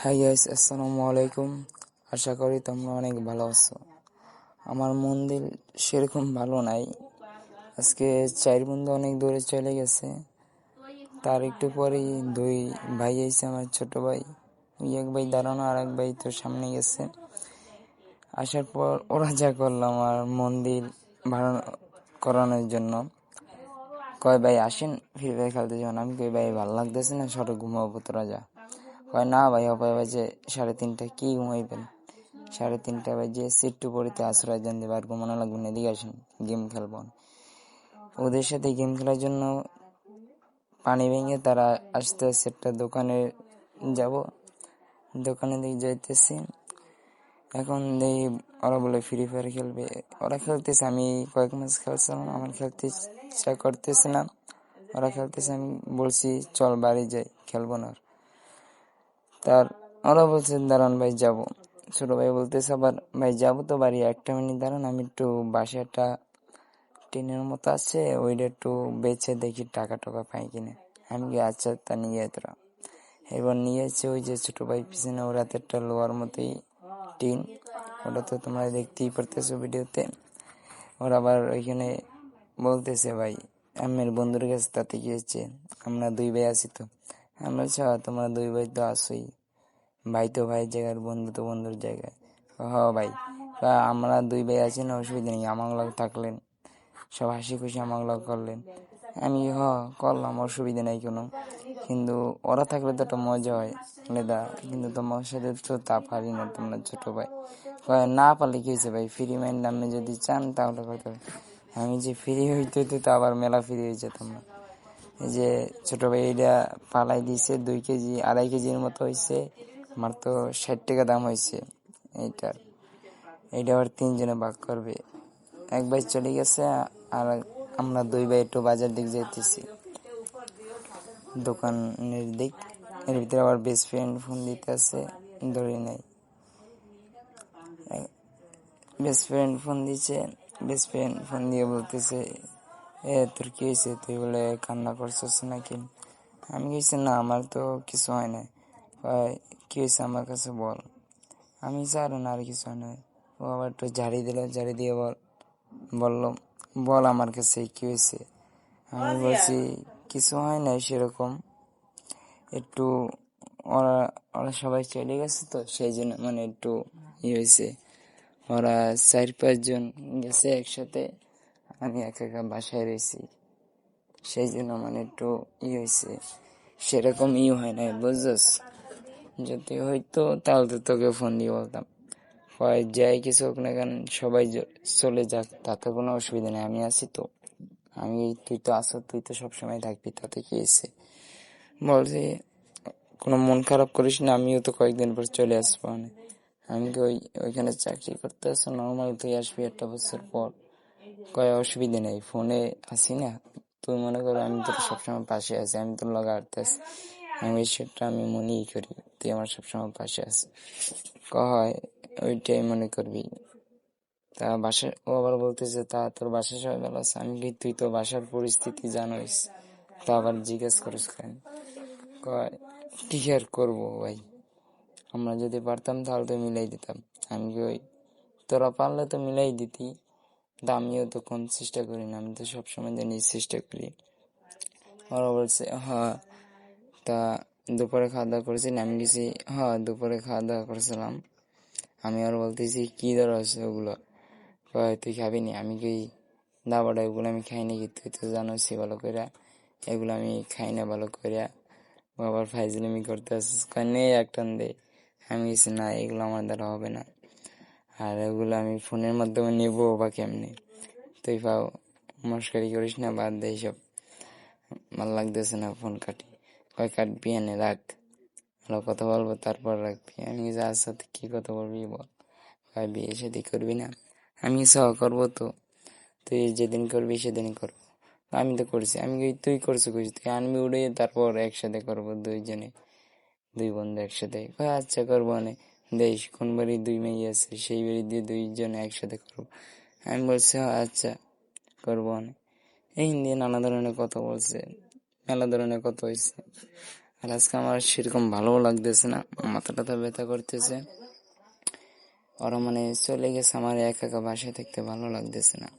Hi guys, আসসালামু আলাইকুম। আশা করি তোমরা অনেক ভালো আছো। আমার মন দিল সেরকম ভালো নাই। আজকে 4 বন্ধু অনেক দূরে চলে গেছে। তার একটু পরেই দুই ভাই এসে, আমার ছোট ভাই। ওই এক ভাই দাঁড়ানো, আর এক ভাই তো সামনে গেছে। আসার পর ওরা যা করলো আমার মন দিল ভালো করানোর জন্য, কয় ভাই আসেন ফ্রি ফায়ার খেলতে যাবেন। আমি কই ভাই ভালো লাগতেছে না, সরো ঘুমাবো, তোরা যা। কয় না ভাই, অপায় বাজে 3:30, কি ঘুমাইবেন? 3:30 বাজে সিট্টু পড়িতে আশ্রয় দেন দেবে, আর ঘুমানো লাগবে না, এদিকে আসেন গেম খেলবো। ওদের সাথে গেম খেলার জন্য পানি ভেঙে তারা আসতে আসতে একটা দোকানে যাব। দোকানে দিকে যাইতেছি, এখন দেখি ওরা বলে ফ্রি ফায়ার খেলবে। ওরা খেলতেছে, আমি কয়েক ম্যাচ খেলছিলাম, আমার খেলতে ইচ্ছা করতেছে না। ওরা খেলতেছে, আমি বলছি চল বাড়ি যাই, খেলবো না আর। তার ওরা বলছে দাঁড়ান ভাই যাবো। ছোট ভাই বলতেছে আবার ভাই যাবো তো বাড়ি, 1 মিনিট দাঁড়ান, আমি একটু বাসে একটা টিনের মতো আছে, ওইটা একটু বেচে দেখি টাকা টাকা পাই কিনে। আমি কি আচ্ছা, তা নিয়ে তোরা। এবার নিয়েছে ওই যে ছোট ভাই পিছনে, ওর হাতে একটা লোয়ার মতোই টিন, ওটা তো তোমরা দেখতেই পারতেছো ভিডিওতে। ওরা আবার ওইখানে বলতেছে ভাই আমের বন্ধুর কাছে, তাতে কি হচ্ছে, আমরা দুই ভাই আছি তো। আমরা তোমরা দুই ভাই তো আসোই, ভাই তো ভাইয়ের জায়গায়, বন্ধু তো বন্ধুর জায়গায়। ভাই, আমরা দুই ভাই আছি না, অসুবিধা নেই, আমার লগ থাকলেন, সব হাসি খুশি আমার লগ করলেন। আমি করলাম, অসুবিধা নেই কোনো। কিন্তু ওরা থাকলে তো একটা মজা হয় আলাদা, কিন্তু তোমার সাথে তো তা পারি না, তোমরা ছোট ভাই। না পারলে কি হয়েছে ভাই, ফ্রি মাইন্ড আপনি যদি চান তাহলে কথা। আমি যে ফ্রি হইতে হইতে তো আবার মেলা ফ্রি হয়ে যেতাম না। এই যে ছোট ভাই এটা পালাই দিয়েছে, 2 কেজি 2.5 কেজির মতো হয়েছে, আমার তো 60 টাকা দাম হয়েছে এইটার। এইটা আবার 3 জনে ভাগ করবে। এক ভাই চলে গেছে, আর আমরা দুই ভাই একটু বাজার দিক যেতেছি, দোকানের দিক। এর ভিতরে আবার বেস্ট ফ্রেন্ড ফোন দিতে আছে, ধরে নাই। বেস্ট ফ্রেন্ড ফোন দিচ্ছে, বেস্ট ফ্রেন্ড ফোন দিয়ে বলতেছে তোর কি হয়েছে, তুই বলে কান্না করছিস নাকি? আমি কিছু না, আমার তো কিছু হয় না। কি হয়েছে আমার কাছে বল। আমি জানি না, আর কিছু হয় না। ও আবার একটু ঝাড়ি দিল, ঝাড়ি দিয়ে বললো বল আমার কাছে কি হয়েছে। আমি বলছি কিছু হয় না সেরকম, একটু ওরা ওরা সবাই চলে গেছে তো, সেই জন্য মানে একটু হয়েছে। ওরা 4-5 জন গেছে একসাথে, আমি একা একা বাসায় রয়েছি, সেই জন্য মানে একটু হয়েছে। সেরকম হয় না, বুঝছস? যদি হইতো তাহলে তো তোকে ফোন দিয়ে বলতাম, হয় যাই কিছু হোক না কেন, সবাই চলে যাক, তাতে কোনো অসুবিধা নেই, আমি আছি তো। তুই তো আসো, তুই তো সবসময় থাকবি, তাতে কি হয়েছে। বলছি কোনো মন খারাপ করিস না, আমিও তো কয়েকদিন পর চলে আসবো। আমি কি ওইখানে চাকরি করতে আসো, নর্মাল তুই আসবি 1 বছর পর। অসুবিধা নেই, ফোনে আসি না। তুই মনে করো আমি তোর সবসময় পাশে আছি, আমি তোর লগে আটতে আছি, আমি সেটা আমি মনেই করি, তুই আমার সবসময় পাশে আছি। হয় ওইটাই মনে করবি। তা বাসার, ও আবার বলতেছে তা তোর বাসার সবাই ভালো আছে। আমি কি, তুই তো বাসার পরিস্থিতি জানোস, তা আবার জিজ্ঞেস করিস কেন? কি আর করবো ভাই, আমরা যদি পারতাম তাহলে তো মিলাই দিতাম। আমি কি তোরা পারলে তো মিলাই দিতি, তা আমিও তো কোন চেষ্টা করি না, আমি তো সবসময় জানি চেষ্টা করি। ওরা বলছে তা দুপুরে খাওয়া দাওয়া করেছি, আমি গেছি। দুপুরে খাওয়া দাওয়া করেছিলাম। আমি আর বলতেছি কি ধর আছে ওগুলো, তুই খাবি নি? আমি কি দাবাটা ওগুলো আমি খাই নাকি, তুই তো জানোসই ভালো করে, এগুলো আমি খাই না ভালো করে। আবার ফাইজলামি করতে আসিস, নেই একটা দে। আমি কিছু না, এগুলো আমার দ্বারা হবে না, আর এগুলো আমি ফোনের মাধ্যমে নেবো বা কেমনি। তুই পাও মস্কারি করিস না, বাদ দে সব, ভাল লাগতেছে না, ফোন কাটি। কাটবি, এনে রাখ, ভালো কথা বলবো তারপর রাখবি। আমি যার সাথে কি কথা বলবি বল। বিয়ে শাদী করবি না? আমি করবো তো, তুই যেদিন করবি সেদিন করবো। আমি তো করছি। আমি তুই করছো কইছি, তুই আনবি উড়ে, তারপর একসাথে করবো 2 জনে, 2 বন্ধু একসাথে। আচ্ছা করবো, অনেক দেশ কোন বাড়ি 2 মেয়ে আছে, সেই বাড়ি দিয়ে 2 জনে একসাথে করবো। আমি বলছি আচ্ছা করবো অনেক। এই হিন্দি নানা ধরনের কথা বলছে, মেলা ধরনের কথা হয়েছে। আর আজকে আমার সেরকম ভালোও লাগতেছে না, মাথাটা তো ব্যথা করতেছে। ওরা মানে চলে গেছে, আমার একা একা বাসায় থাকতে ভালো লাগতেছে না।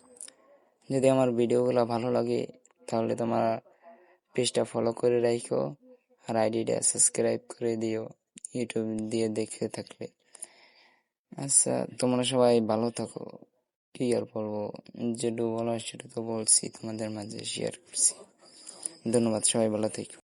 যদি আমার ভিডিওগুলো ভালো লাগে তাহলে তোমার পেজটা ফলো করে রাখো, আর আইডিটা সাবস্ক্রাইব করে দিও ইউটিউব দিয়ে দেখে থাকলে। আচ্ছা, তোমরা সবাই ভালো থাকো। কি আর বলবো, যেটুকু বলার সেটা তো বলছি, তোমাদের মাঝে শেয়ার করছি। ধন্যবাদ, সবাই ভালো থেকো।